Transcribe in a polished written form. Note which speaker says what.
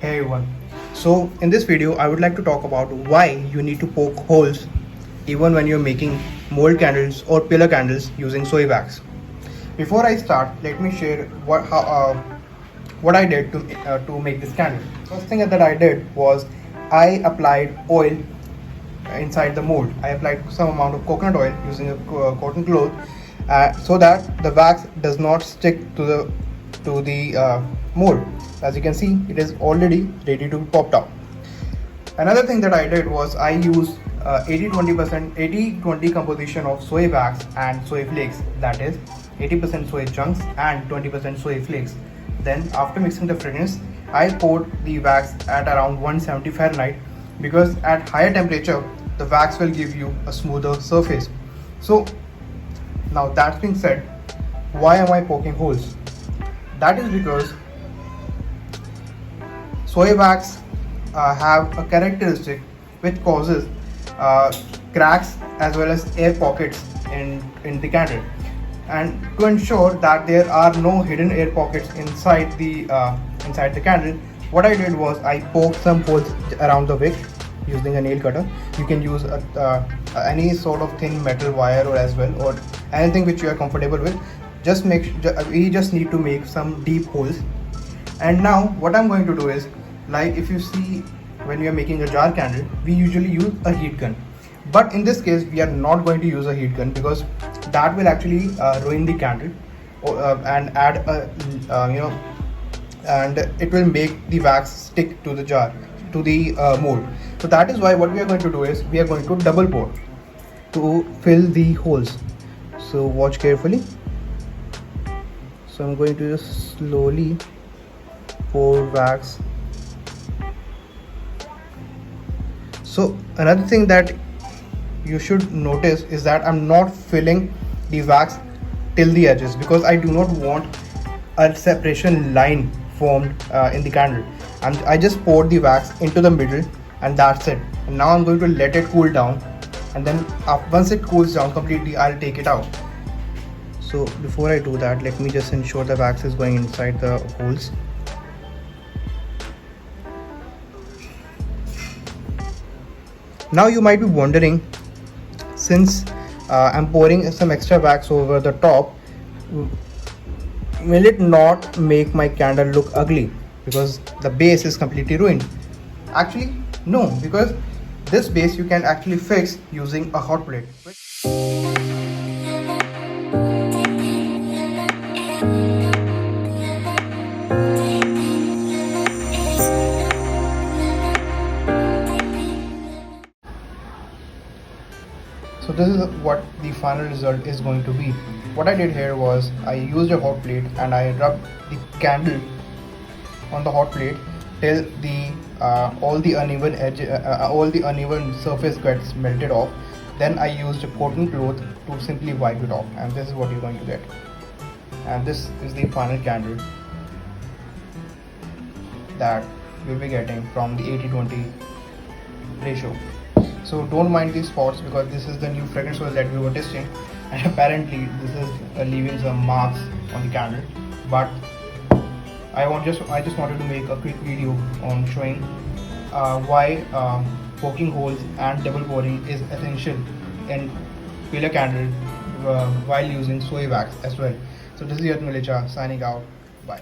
Speaker 1: Hey everyone. So in this video I would like to talk about why you need to poke holes even when you're making mold candles or pillar candles using soy wax. Before I start, let me share what I did to make this candle. First thing that I did was I applied oil inside the mold. I applied some amount of coconut oil using a cotton cloth so that the wax does not stick to the mold. As you can see, it is already ready to be popped out. Another thing that I did was I used 80-20 composition of soy wax and soy flakes, that is 80% soy chunks and 20% soy flakes. Then after mixing the fragrance, I poured the wax at around 170 Fahrenheit because at higher temperature the wax will give you a smoother surface. So now that being said, why am I poking holes? That is because soy wax have a characteristic which causes cracks as well as air pockets in the candle, and to ensure that there are no hidden air pockets inside the candle, what I did was I poked some holes around the wick using a nail cutter. You can use any sort of thin metal wire or as well, or anything which you are comfortable with. We just need to make some deep holes. And now what I'm going to do is, like if you see, when we are making a jar candle, we usually use a heat gun, but in this case we are not going to use a heat gun because that will actually ruin the candle and add and it will make the wax stick to the jar, to the mold. So that is why what we are going to do is we are going to double pour to fill the holes. So watch carefully. So I'm going to just slowly pour wax. So another thing that you should notice is that I'm not filling the wax till the edges because I do not want a separation line formed in the candle. And I just poured the wax into the middle, and that's it. And now I'm going to let it cool down, and then once it cools down completely, I'll take it out. So before I do that, let me just ensure the wax is going inside the holes. Now you might be wondering, since I'm pouring some extra wax over the top, will it not make my candle look ugly because the base is completely ruined? Actually no, because this base you can actually fix using a hot plate. So this is what the final result is going to be. What I did here was I used a hot plate and I rubbed the candle on the hot plate till the all the uneven surface gets melted off. Then I used a cotton cloth to simply wipe it off, and this is what you're going to get. And this is the final candle that you'll be getting from the 80-20 ratio. So don't mind these spots because this is the new fragrance oil that we were testing, and apparently this is leaving some marks on the candle. But I just wanted to make a quick video on showing why poking holes and double pouring is essential in pillar candle while using soy wax as well. So this is Yat Milicha signing out. Bye.